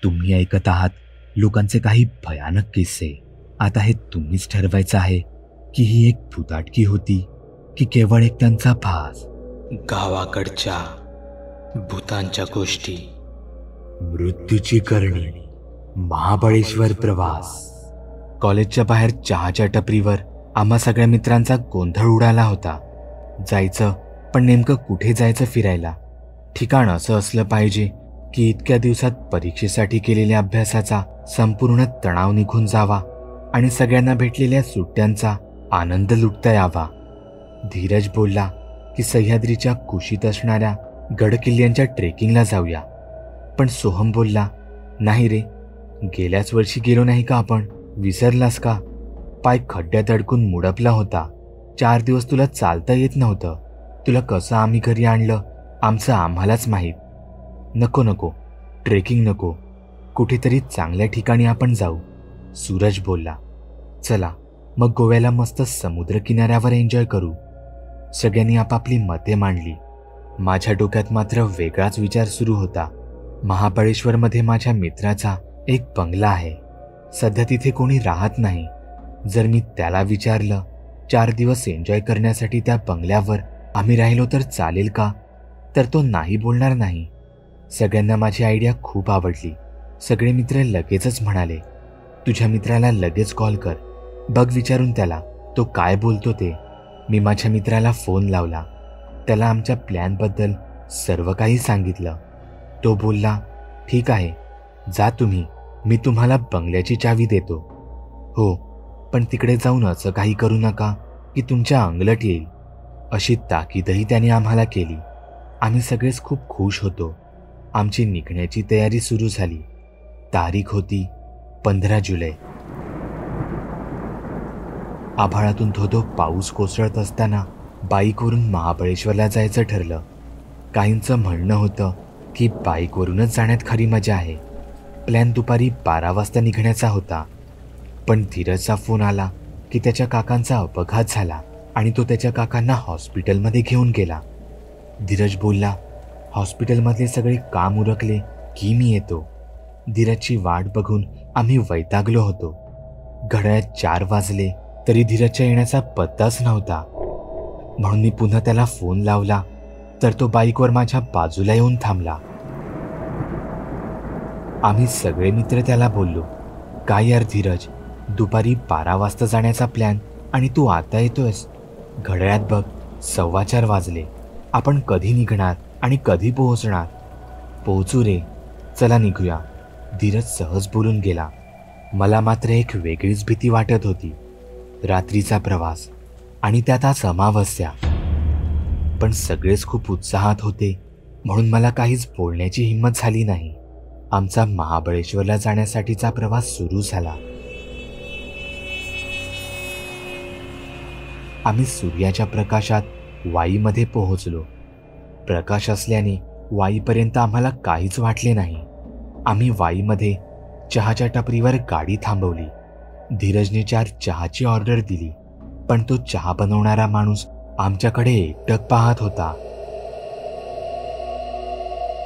तुम्ही ऐकत आहात लोकांचे काही भयानक किस्से. आता हे तुम्हीच ठरवायचं आहे की ही एक भुताटकी होती की केवळ एक त्यांचा भास. गावाकडच्या भूतांच्या गोष्टी. मृत्यूची करणी. महाबळेश्वर प्रवास. कॉलेजच्या बाहेर चहाच्या टपरीवर आम्हा सगळ्या मित्रांचा गोंधळ उडाला होता. जायचं, पण नेमकं कुठे जायचं फिरायला? ठिकाण असं असलं पाहिजे की इतक्या दिवसात परीक्षेसाठी केलेल्या अभ्यासाचा संपूर्ण तणाव निघून जावा आणि सगळ्यांना भेटलेल्या सुट्ट्यांचा आनंद लुटता यावा. धीरज बोलला की सह्याद्रीच्या कुशीत असणाऱ्या गडकिल्ल्यांच्या ट्रेकिंगला जाऊया. पण सोहम बोलला, नाही रे, गेल्याच वर्षी गेलो नाही का आपण? विसरलास का? पाय खड्ड्यात अडकून मुडपला होता. 4 दिवस तुला चालता येत नव्हतं. तुला कसं आम्ही घरी आणलं आमचं आम्हालाच माहीत. नको नको, ट्रेकिंग नको. कुठेतरी चांगल्या ठिकाणी आपण जाऊ. सूरज बोलला, चला मग गोव्याला मस्त समुद्र किनाऱ्यावर एन्जॉय करू. सगळ्यांनी आपापली मते मांडली. माझ्या डोक्यात मात्र वेगळाच विचार सुरू होता. महाबळेश्वरमध्ये माझ्या मित्राचा एक बंगला आहे. सध्या तिथे कोणी राहत नाही. जर मी त्याला विचारलं 4 दिवस एन्जॉय करण्यासाठी त्या बंगल्यावर आम्ही राहिलो तर चालेल का, तर तो नाही बोलणार नाही. सगळ्यांना माझी आयडिया खूप आवडली. सगळे मित्र लगेचच म्हणाले, तुझ्या मित्राला लगेच कॉल कर, बघ विचारून त्याला तो काय बोलतो ते. मी माझ्या मित्राला फोन लावला. त्याला आमच्या प्लॅनबद्दल सर्व काही सांगितलं. तो बोलला, ठीक आहे, जा तुम्ही, मी तुम्हाला बंगल्याची चावी देतो. हो, पण तिकडे जाऊन असं काही करू नका की तुमच्या अंगलट येईल, अशी ताकीदही त्याने आम्हाला केली. आम्ही सगळेच खूप खुश होतो. आमची निघण्याची तयारी सुरू झाली. तारीख होती 15 जुलै. आभाळातून धोधो पाऊस कोसळत असताना बाईकवरून महाबळेश्वरला जायचं ठरलं. काहींचं म्हणणं होतं की बाईकवरूनच जाण्यात खरी मजा आहे. प्लॅन दुपारी 12 वाजता निघण्याचा होता. पण धीरजचा फोन आला की त्याच्या काकांचा अपघात झाला आणि तो त्याच्या काकांना हॉस्पिटलमध्ये घेऊन गेला. धीरज बोलला, हॉस्पिटलमधले सगळे काम उरकले की मी येतो. धीरजची वाट बघून आम्ही वैतागलो होतो. घड्याळात 4 वाजले तरी धीरजच्या येण्याचा पत्ताच नव्हता. म्हणून मी पुन्हा त्याला फोन लावला तर तो बाईकवर माझ्या बाजूला येऊन थांबला. आम्ही सगळे मित्र त्याला बोललो, काय यार धीरज, दुपारी 12 वाजता जाण्याचा प्लॅन आणि तू आता येतोयस? घड्याळात बघ, 4:15 वाजले. आपण कधी निघणार आणि कधी पोहोचणार? पोहोचू रे, चला निघूया, धीरज सहज बोलून गेला. मला मात्र एक वेगळीच भीती वाटत होती. रात्रीचा प्रवास आणि त्यात आज अमावस्या. पण सगळेच खूप उत्साहात होते म्हणून मला काहीच बोलण्याची हिंमत झाली नाही. आमचा महाबळेश्वरला जाण्यासाठीचा प्रवास सुरू झाला. आम्ही सूर्याच्या प्रकाशात वाईमध्ये पोहोचलो. प्रकाश असल्याने वाईपर्यंत आम्हाला काहीच वाटले नाही. आम्ही वाईमध्ये चहाच्या टपरीवर गाडी थांबवली. धीरजने 4 चहाची ऑर्डर दिली, पण तो चहा बनवणारा माणूस आमच्याकडे एकटक पाहत होता.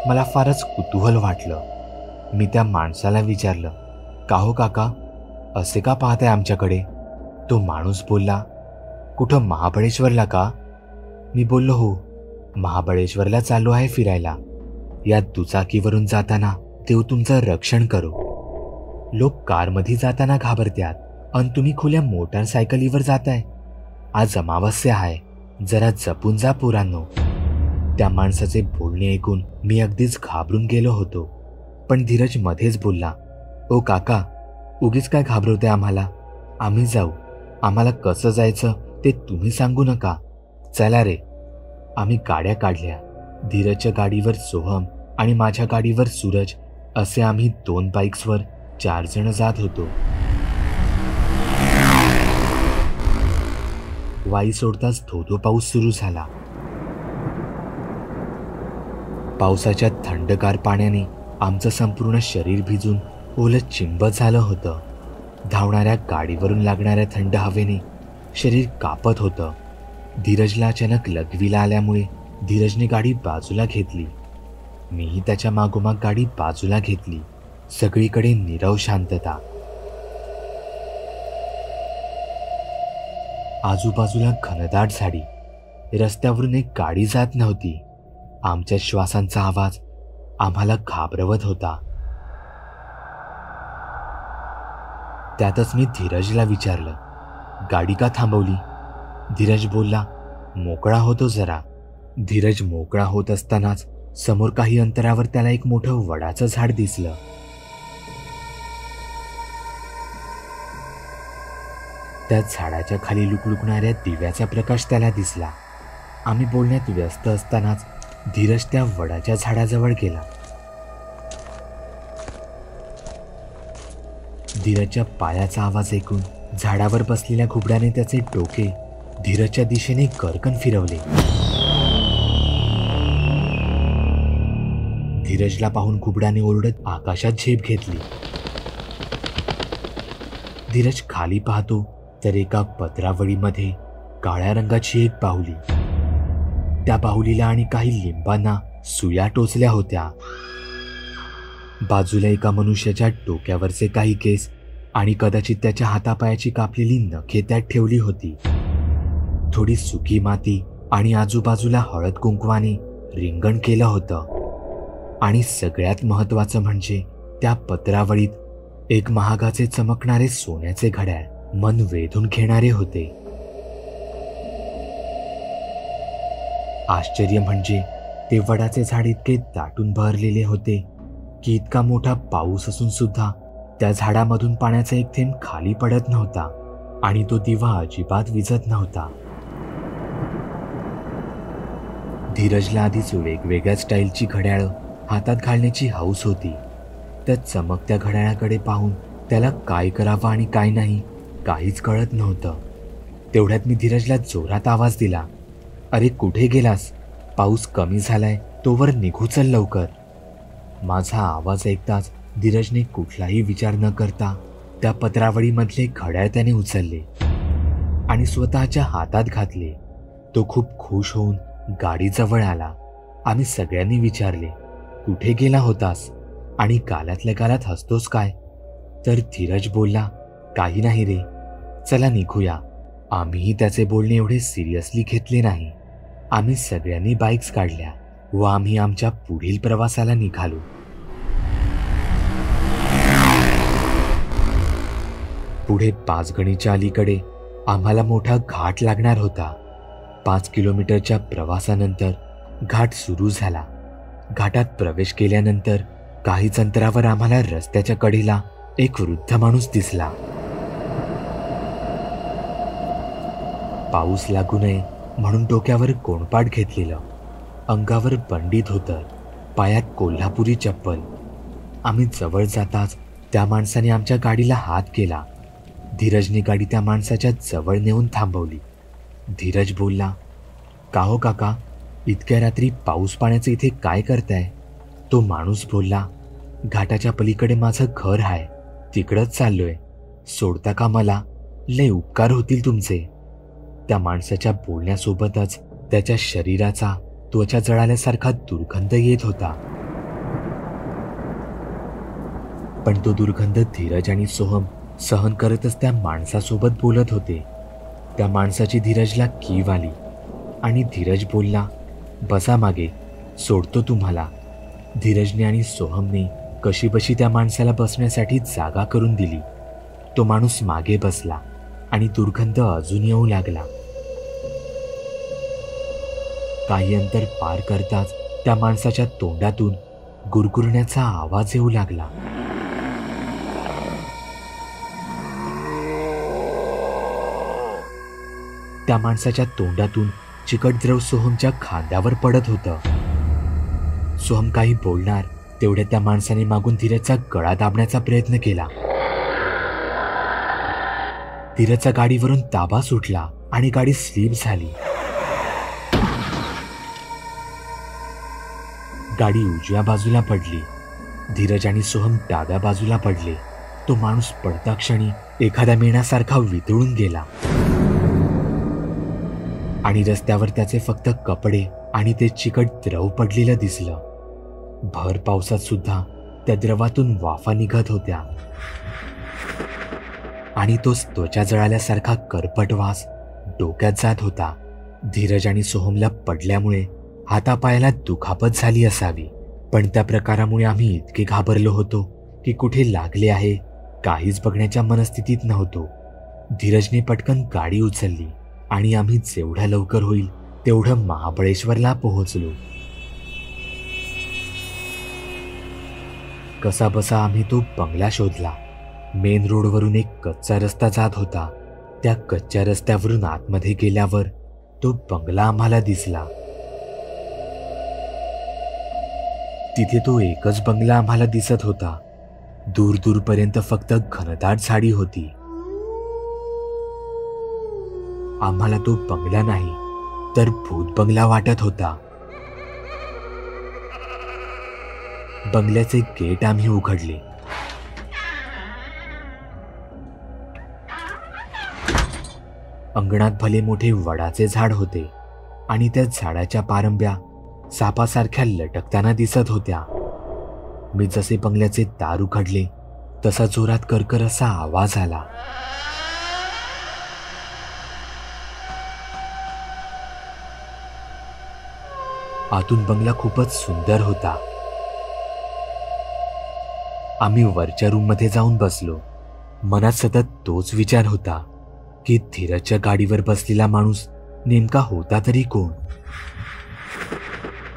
मला फारच कुतूहल वाटलं. मी त्या माणसाला विचारलं, का हो काका, असे का पाहताय आमच्याकडे? तो माणूस बोलला, कुठं महाबळेश्वरला का? मी बोललो, हो, महाबळेश्वरला चाललो आहे फिरायला. या दुचाकीवरून जाताना देव तुमचं रक्षण करो. लोक कारमध्ये जाताना घाबरतात आणि तुम्ही खुल्या मोटारसायकलीवर जाताय. आज अमावस्या आहे, जरा जपून जा पोरांनो. त्या माणसाचे बोलणे ऐकून मी अगदीच घाबरून गेलो होतो. पण धीरज मध्येच बोलला, ओ काका, उगीच काय घाबरवते आम्हाला? आम्ही जाऊ. आम्हाला कसं जायचं ते तुम्ही सांगू नका. चला रे. आम्ही गाड्या काढल्या. धीरजच्या गाडीवर सोहम आणि माझ्या गाडीवर सूरज असे आम्ही 2 बाईक्सवर 4 जण जात होतो. वाई सोडताच धोधो पाऊस सुरू झाला. पावसाच्या थंडगार पाण्याने आमचं संपूर्ण शरीर भिजून ओलं चिंब झालं होतं. धावणाऱ्या गाडीवरून लागणाऱ्या थंड हवेने शरीर कापत होतं. धीरजला अचानक लघवीला आल्यामुळे धीरजने गाडी बाजूला घेतली. मीही त्याच्या मागोमाग गाडी बाजूला घेतली. सगळीकडे नीरव शांतता. आजूबाजूला घनदाट झाडी. रस्त्यावरून एक गाडी जात नव्हती. आमच्या श्वासांचा आवाज आम्हाला घाबरवत होता. त्यातच मी धीरजला विचारलं, गाडी का थांबवली? धीरज बोलला, मोकळा होतो जरा. धीरज मोकळा होत असतानाच समोर काही अंतरावर त्याला एक मोठं वडाचं झाड दिसलं. त्या झाडाच्या खाली लुकलुकणाऱ्या दिव्याचा प्रकाश त्याला दिसला. आम्ही बोलण्यात व्यस्त असतानाच धीरज त्या वडाच्या झाडाजवळ गेला. धीरजच्या पायाचा आवाज ऐकून झाडावर बसलेल्या घुबडाने त्याचे डोके धीरजच्या दिशेने गर्कन फिरवले. धीरजला पाहून घुबडाने ओरडत आकाशात झेप घेतली. धीरज खाली पाहतो तर एका पत्रावळीमध्ये काळ्या रंगाची एक बाहुली. त्या बाहुलीला आणि काही लिंबांना सुया टोचल्या होत्या. बाजूला एका मनुष्याच्या डोक्यावरचे काही केस आणि कदाचित त्याच्या हातापायाची कापलेली नखे त्यात ठेवली होती. थोडी सुकी माती आणि आजूबाजूला हळद कुंकवाने रिंगण केलं होतं. आणि सगळ्यात महत्वाचं म्हणजे त्या पत्रावळीत एक महागाचे चमकणारे सोन्याचे घड्याळ मन वेधून घेणारे होते. आश्चर्य म्हणजे ते वडाचे झाड इतके दाटून बहरलेले होते की इतका मोठा पाऊस असून सुद्धा त्या झाडामधून पाण्याचा एक थेंब खाली पडत नव्हता आणि तो दिवा अजिबात विझत नव्हता. धीरजला आधीच वेगवेगळ्या स्टाईलची घड्याळं हातात घालण्याची हौस होती. त्या चमकत्या घड्याळाकडे पाहून त्याला काय करावं आणि काय नाही काहीच कळत नव्हतं. तेवढ्यात मी धीरजला जोरात आवाज दिला, अरे कुठे गेलास? पाऊस कमी झालाय, तोवर निघू चल लवकर. माझा आवाज ऐकताच धीरजने कुठलाही विचार न करता त्या पत्रावळीमधले घड्याळ त्याने उचलले आणि स्वतःच्या हातात घातले. तो खूप खुश होऊन गाडीजवळ आला. आम्ही सगळ्यांनी विचारले, कुठे गेला होतास आणि गालातल्या गालात हसतोस काय? तर धीरज बोलला, काही नाही रे, चला निघूया. आम्हीही त्याचे बोलणे एवढे सिरियसली घेतले नाही. आम्ही सगळ्यांनी बाईक्स काढल्या व आम्ही आमच्या पुढील प्रवासाला निघालो. पुढे पाचगणीच्या अलीकडे आम्हाला मोठा घाट लागणार होता. 5 किलोमीटरच्या प्रवासानंतर घाट सुरू झाला. घाटात प्रवेश केल्यानंतर काहीच अंतरावर आम्हाला रस्त्याच्या कडेला एक वृद्ध माणूस दिसला. पाऊस लागू नये म्हणून डोक्यावर गोणपाट घेतलेलं, अंगावर बंडी धोतर, पायात कोल्हापुरी चप्पल. आम्ही जवळ जाताच त्या माणसाने आमच्या गाडीला हात केला. धीरजने गाडी त्या माणसाच्या जवळ नेऊन थांबवली. धीरज बोलला, का हो काका, इतक्या रात्री पाऊस पाण्याचं इथे काय करताय? तो माणूस बोलला, घाटाच्या पलीकडे माझं घर आहे, तिकडंच चाललोय, सोडता का मला? लय उपकार होतील तुमचे. त्या माणसाच्या बोलण्यासोबतच त्याच्या शरीराचा त्वचा जळाल्यासारखा दुर्गंध येत होता. पण तो दुर्गंध धीरज आणि सोहम सहन करतच त्या माणसासोबत बोलत होते. त्या माणसाची धीरजला कीव आली आणि धीरज बोलला, बसा मागे, सोडतो तुम्हाला. धीरजने आणि सोहमने कशीबशी त्या माणसाला बसण्यासाठी जागा करून दिली. तो माणूस मागे बसला आणि दुर्गंध अजून येऊ लागला. काही अंतर पार करताच त्या माणसाच्या तोंडातून गुरगुरण्याचा आवाज येऊ लागला. त्या माणसाच्या तोंडातून चिकट द्रव सोहमच्या खांद्यावर पडत होतं. सोहम काही बोलणार तेवढ्या त्या माणसाने मागून धीरजचा गळा दाबण्याचा प्रयत्न केला. धीरजचा गाडीवरून ताबा सुटला आणि गाडी स्लिप झाली. गाडी उजव्या बाजूला पडली. धीरज आणि सोहम डाव्या बाजूला पडले. तो माणूस पडता क्षणी एखाद्या मेणासारखा वितळून गेला आणि रस्त्यावर त्याचे फक्त कपडे आणि ते चिकट द्रव पडलेलं दिसलं. भर पावसात सुद्धा त्या द्रवातून वाफा निघत होत्या आणि तो त्वचा जळाल्यासारखा करपट वास डोक्यात जात होता. धीरज आणि सोहमला पडल्यामुळे हातापायाला दुखापत झाली असावी, पण त्या प्रकारामुळे आम्ही इतके घाबरलो होतो की कुठे लागले आहे काहीच बघण्याच्या मनस्थितीत नव्हतो. धीरजने पटकन गाडी उचलली आणि आम्ही जेवढ्या लवकर होईल तेवढं महाबळेश्वरला पोहोचलो. कसाबसा आम्ही तो बंगला शोधला. मेन रोडवरून एक कच्चा रस्ता जात होता. त्या कच्च्या रस्त्यावरून आतमध्ये गेल्यावर तो बंगला आम्हाला दिसला. तिथे तो एकच बंगला आम्हाला दिसत होता. दूर दूरपर्यंत फक्त घनदाट झाडी होती. आम्हाला तो बंगला नाही तर भूत बंगला वाटत होता. बंगल्याचे गेट आम्ही उघडले. अंगणात भले मोठे वडाचे झाड होते आणि त्या झाडाच्या पारंब्या सापासारख्या लटकताना दिसत होत्या. मी जसे बंगल्याचे दार उघडले तसा जोरात करकर असा आवाज आला. आतून बंगला खूपच सुंदर होता. आम्ही वरच्या रूममध्ये जाऊन बसलो. मनात सतत तोच विचार होता की धीरजच्या गाडीवर बसलेला माणूस नेमका होता तरी कोण.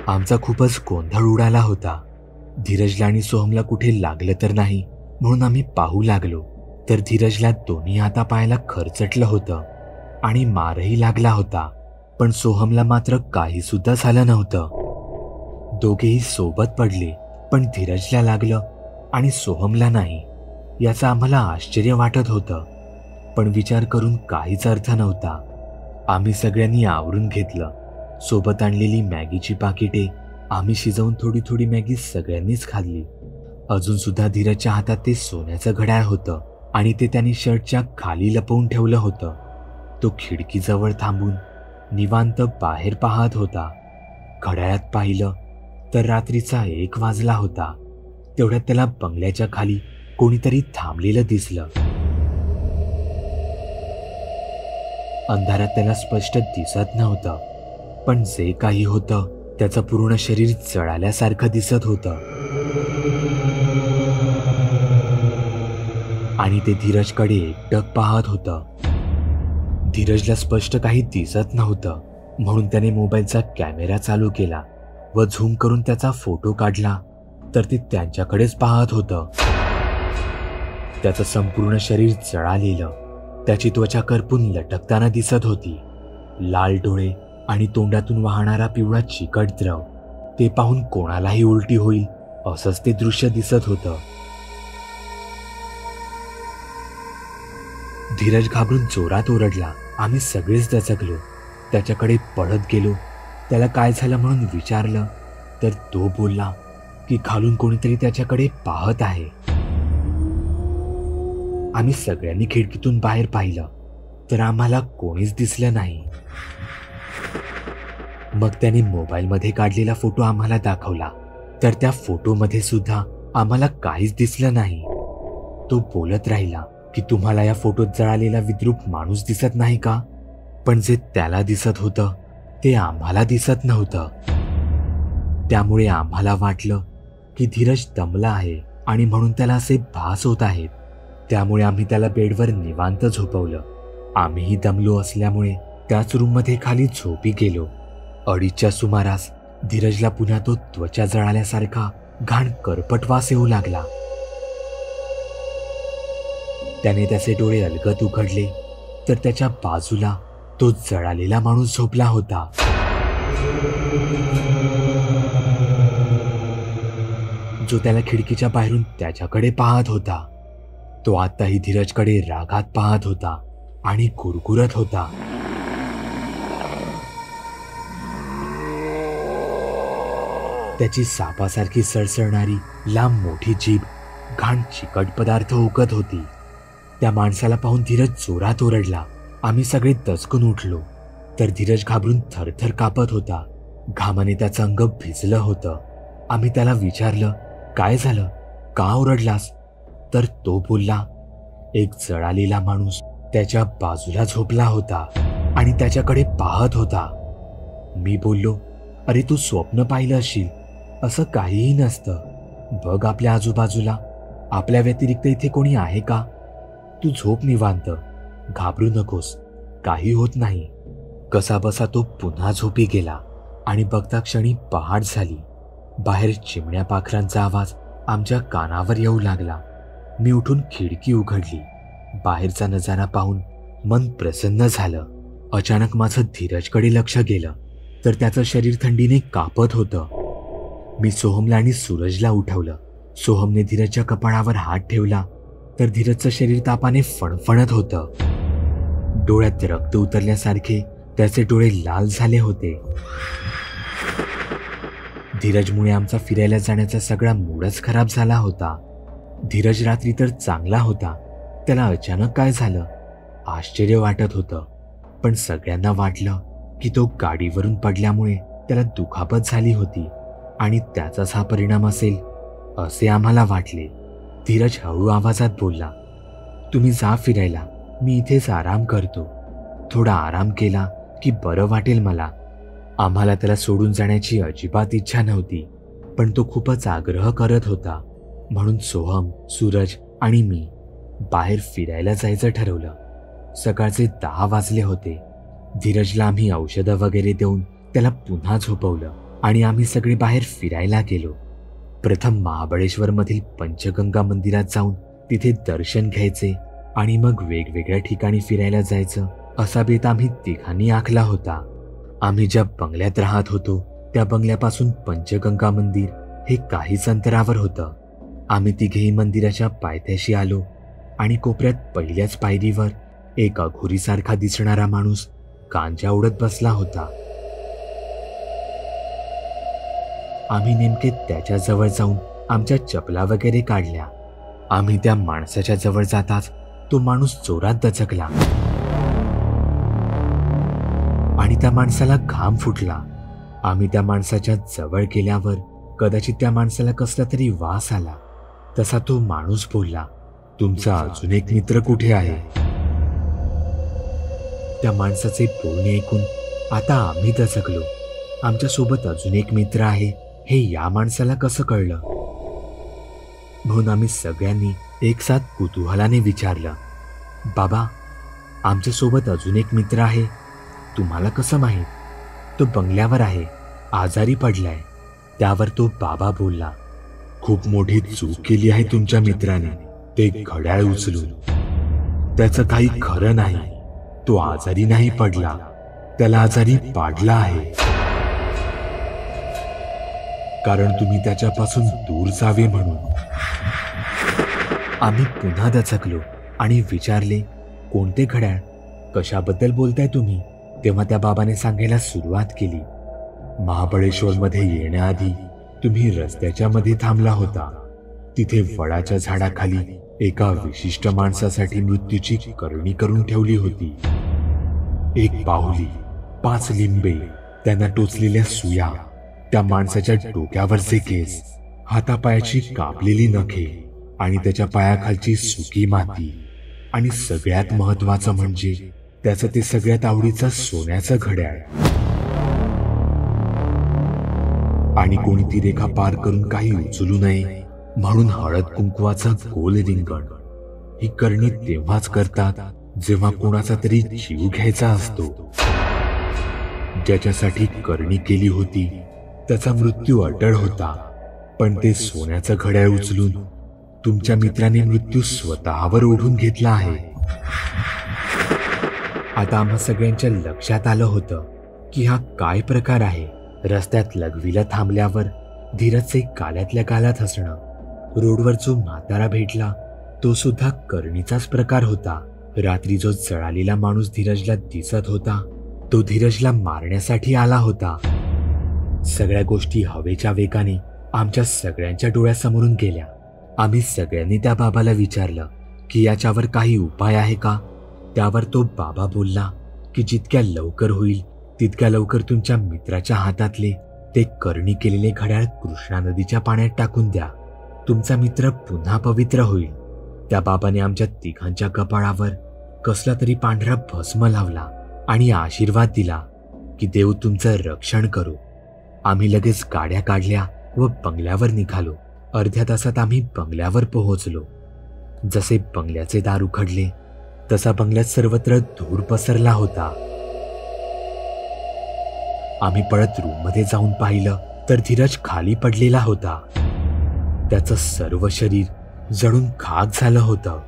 आमचा खूपच गोंधळ उडाला होता. धीरजला आणि सोहमला कुठे लागलं तर नाही म्हणून आम्ही पाहू लागलो तर धीरजला दोन्ही हातापायाला खरचटलं होतं आणि मारही लागला होता, पण सोहमला मात्र काही सुद्धा झालं नव्हतं. दोघेही सोबत पडले, पण धीरजला लागलं आणि सोहमला नाही. याचं आम्हाला आश्चर्य वाटत होतं, पण विचार करून काहीच अर्थ नव्हता. आम्ही सगळ्यांनी आवरून घेतलं. सोबत आणलेली मॅगीची पाकिटे आम्ही शिजवून थोडी थोडी मॅगी सगळ्यांनीच खाल्ली. अजून सुद्धा धीरजच्या हातात ते सोन्याचं घड्याळ होतं आणि ते त्याने शर्टच्या खाली लपवून ठेवलं होतं. तो खिडकीजवळ थांबून निवांत बाहेर पाहत होता. घड्याळात पाहिलं तर रात्रीचा 1 वाजला होता. तेवढ्यात त्याला बंगल्याच्या खाली कोणीतरी थांबलेलं दिसलं. अंधारात त्याला स्पष्ट दिसत नव्हतं, पण जे काही होतं त्याचं पूर्ण शरीर जळाल्यासारखं दिसत होतं आणि ते धीरजकडे एकटक पाहत होतं. धीरजला स्पष्ट काही दिसत नव्हतं म्हणून त्याने मोबाईलचा कॅमेरा चालू केला व झूम करून त्याचा फोटो काढला तर ते त्यांच्याकडेच पाहत होतं. त्याचं संपूर्ण शरीर जळालेलं, त्याची त्वचा करपून लटकताना दिसत होती. लाल डोळे आणि तोंडातून वाहणारा पिवळा चिकट द्रव, ते पाहून कोणालाही उलटी होईल असंच ते दृश्य दिसत होतं. धीरज घाबरून जोरात ओरडला. आम्ही सगळेच दचकलो. त्याच्याकडे पळत गेलो. त्याला काय झालं म्हणून विचारलं तर तो बोलला की खालून कोणीतरी त्याच्याकडे पाहत आहे. आम्ही सगळ्यांनी खिडकीतून बाहेर पाहिलं तर आम्हाला कोणीच दिसलं नाही. मग त्याने मोबाईलमध्ये काढलेला फोटो आम्हाला दाखवला तर त्या फोटोमध्ये सुद्धा आम्हाला काहीच दिसलं नाही. तो बोलत राहिला की तुम्हाला या फोटोत जळालेला विद्रूप माणूस दिसत नाही का, पण जे त्याला दिसत होतं ते आम्हाला दिसत नव्हतं. त्यामुळे आम्हाला वाटलं की धीरज दमला आहे आणि म्हणून त्याला असे भास होत आहेत. त्यामुळे आम्ही त्याला बेडवर निवांत झोपवलं. आम्हीही दमलो असल्यामुळे त्याच रूममध्ये खाली झोपी गेलो. 2:30च्या सुमारास धीरजला पुन्हा तो त्वचा जळाल्यासारखा घाण करपट वास येऊ लागला. त्याने त्याचे डोळे अलगद उघडले तर त्याच्या बाजूला तो जळालेला माणूस झोपला होता. जो त्याला खिडकीच्या बाहेरून त्याच्याकडे पाहत होता. तो आताही धीरजकडे रागात पाहत होता आणि गुरगुरत होता. त्याची सापासारखी सळसळणारी लांब मोठी जीभ घाण चिकट पदार्थ ओकत होती. त्या माणसाला पाहून धीरज जोरात ओरडला. आम्ही सगळे दचकून उठलो तर धीरज घाबरून थरथर कापत होता. घामाने त्याचं अंग भिजलं होतं. आम्ही त्याला विचारलं काय झालं, का ओरडलास? तर तो बोलला, एक जळालेला माणूस त्याच्या बाजूला झोपला होता आणि त्याच्याकडे पाहत होता. मी बोललो, अरे तू स्वप्न पाहिलं असशील, असं काहीही नसतं. बघ आपल्या आजूबाजूला, आपल्या व्यतिरिक्त इथे कोणी आहे का? तू झोप निवांत, घाबरू नकोस, काही होत नाही. कसा बसा तो पुन्हा झोपी गेला आणि बघता क्षणी पहाट झाली. बाहेर चिमण्या पाखरांचा आवाज आमच्या कानावर येऊ लागला. मी उठून खिडकी उघडली. बाहेरचा नजारा पाहून मन प्रसन्न झालं. अचानक माझं धीरजकडे लक्ष गेलं तर त्याचं शरीर थंडीने कापत होतं. मी सोहमला आणि सूरजला उठवलं. सोहमने धीरजच्या कपाळावर हात ठेवला तर धीरजचं शरीर तापाने फणफणत होतं. डोळ्यात रक्त उतरल्यासारखे त्याचे डोळे लाल झाले होते. धीरजमुळे आमचा फिरायला जाण्याचा सगळा मूडच खराब झाला होता. धीरज रात्री तर चांगला होता, त्याला अचानक काय झालं? आश्चर्य वाटत होतं. पण सगळ्यांना वाटलं की तो गाडीवरून पडल्यामुळे त्याला दुखापत झाली होती आणि त्याचाच हा परिणाम असेल असे आम्हाला वाटले. धीरज हळू आवाजात बोलला, तुम्ही जा फिरायला, मी इथेच आराम करतो. थोडा आराम केला की बरं वाटेल मला. आम्हाला त्याला सोडून जाण्याची अजिबात इच्छा नव्हती, पण तो खूपच आग्रह करत होता. म्हणून सोहम, सूरज आणि मी बाहेर फिरायला जायचं ठरवलं. सकाळचे 10 वाजले होते. धीरजला आम्ही औषधं वगैरे देऊन त्याला पुन्हा झोपवलं आणि आम्ही सगळे बाहेर फिरायला गेलो. प्रथम महाबळेश्वरमधील पंचगंगा मंदिरात जाऊन तिथे दर्शन घ्यायचे आणि मग वेगवेगळ्या ठिकाणी फिरायला जायचं असा बेत आम्ही तिघांनी आखला होता. आम्ही ज्या बंगल्यात राहत होतो त्या बंगल्यापासून पंचगंगा मंदिर हे काहीच अंतरावर होतं. आम्ही तिघेही मंदिराच्या पायथ्याशी आलो आणि कोपऱ्यात पहिल्याच पायरीवर एक अघोरीसारखा दिसणारा माणूस गांजा उडत बसला होता. आम्ही नेमके त्याच्या जवळ जाऊन आमच्या चपला वगैरे काढल्या. आम्ही त्या माणसाच्या जवळ जाताच तो माणूस जोरात दचकला आणि त्या माणसाला घाम फुटला. आम्ही त्या माणसाच्या जवळ गेल्यावर कदाचित त्या माणसाला कसला तरी वास आला. तसा तो माणूस बोलला, तुमचा अजून एक मित्र कुठे आहे? त्या माणसाचे बोलणे ऐकून आता आम्ही दचकलो. आमच्या सोबत अजून एक मित्र आहे हे या माणसाला कसं कळलं? म्हणून आम्ही सगळ्यांनी एकसाथ कुतूहलाने विचारलं, बाबा, आमच्या सोबत अजून एक मित्र आहे, तुम्हाला कसं माहीत? तो बंगल्यावर आहे, आजारी पडलाय. त्यावर तो बाबा बोलला, खूप मोठी चूक केली आहे तुमच्या मित्राने ते घड्याळ उचलून. त्याचं काही खरं नाही. तो आजारी नाही पडला, त्याला आजारी पाडला आहे. कारण तुम्ही त्याच्यापासून दूर जावे म्हणून. आम्ही पुन्हा दचकलो आणि विचारले, कोणते घड्याळ? कशाबद्दल बोलताय तुम्ही? तेव्हा त्या बाबाने सांगायला सुरुवात केली, महाबळेश्वरमध्ये येण्याआधी तुम्ही रस्त्याच्या मध्ये थांबला होता. तिथे वडाच्या झाडाखाली एका विशिष्ट माणसासाठी मृत्यूची करणी करून ठेवली होती. 1 बाहुली, 5 लिंबे, त्यांना टोचलेल्या सुया, त्या माणसाच्या डोक्यावरचे केस, हातापायाची कापलेली नखे आणि त्याच्या पायाखालची सुकी माती आणि सगळ्यात महत्वाचं म्हणजे त्याचं ते सगळ्यात आवडीचं सोन्याचं घड्याळ. आणि कोणी ती रेखा पार करून काही उचलू नये म्हणून हळद कुंकवाचं गोल रिंगण. ही करणी तेव्हाच करतात जेव्हा कोणाचा तरी जीव घ्यायचा असतो. ज्याच्यासाठी करणी केली होती त्याचा मृत्यू अटळ होता, पण ते सोन्याचं घड्याळ उचलून तुमच्या मित्राने मृत्यू स्वतःवर ओढून घेतला आहे. आता आम्हा सगळ्यांच्या लक्षात आलं होतं की हा काय प्रकार आहे. रस्त्यात लघवीला थांबल्यावर धीरजचे गालातल्या गालात हसणं, रोडवर जो म्हातारा भेटला तो सुद्धा करणीचाच प्रकार होता. रात्री जो जळालेला माणूस धीरजला दिसत होता तो धीरजला मारण्यासाठी आला होता. सगळ्या गोष्टी हवेच्या वेगाने आमच्या सगळ्यांच्या डोळ्यासमोरून गेल्या. आम्ही सगळ्यांनी त्या बाबाला विचारलं की याच्यावर काही उपाय आहे का? त्यावर तो बाबा बोलला की जितक्या लवकर होईल तितक्या लवकर तुमच्या मित्राच्या हातातले ते करणी केलेले घड्याळ कृष्णा नदीच्या पाण्यात टाकून द्या. तुमचा मित्र पुन्हा पवित्र होईल. त्या बाबाने आमच्या तिघांच्या कपाळावर कसला तरी पांढरा भस्म लावला आणि आशीर्वाद दिला की देव तुमचं रक्षण करू. आम्ही लगेच गाड्या काढल्या व बंगल्यावर निघालो. अर्ध्या तासात आम्ही बंगल्यावर पोहोचलो. जसे बंगल्याचे दार उघडले तसा बंगल्यात सर्वत्र धूर पसरला होता. आम्ही पळत रूममध्ये जाऊन पाहिलं तर धीरज खाली पडलेला होता. त्याचं सर्व शरीर जळून खाक झालं होतं.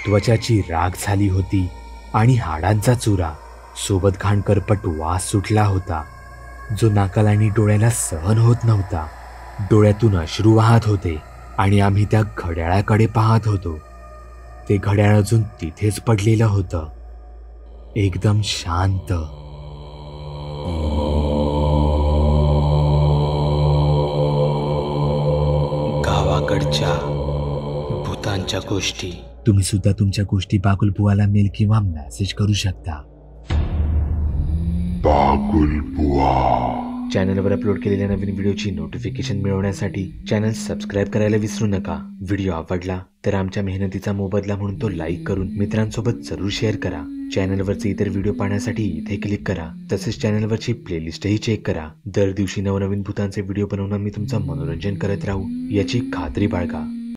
त्वचाची राख झाली होती आणि हाडांचा चुरा सोबत घाण करपट वास सुटला होता जो नाकाला आणि डोळ्याला सहन होत नव्हता. डोळ्यातून अश्रू वाहत होते आणि आम्ही त्या घड्याळाकडे पाहत होतो. ते घड्याळ अजून तिथेच पडलेलं होतं, एकदम शांत. गावाकडच्या भूतांच्या गोष्टी. तुम्ही सुद्धा तुमच्या गोष्टी बागुलबुवाला मेल किंवा मेसेज करू शकता. चॅनलवर अपलोड केलेल्या नवीन व्हिडिओची नोटिफिकेशन मिळवण्यासाठी चॅनल सबस्क्राईब करायला विसरू नका. व्हिडिओ आवडला तर आमच्या मेहनतीचा मोबदला म्हणून तो लाईक करून मित्रांसोबत जरूर शेअर करा. चॅनलवरचे इतर व्हिडिओ पाहण्यासाठी इथे क्लिक करा. तसेच चॅनलवरची प्लेलिस्टही चेक करा. दर दिवशी नवनवीन भूतांचे व्हिडिओ बनवून मी तुमचं मनोरंजन करत राहू याची खात्री बाळगा.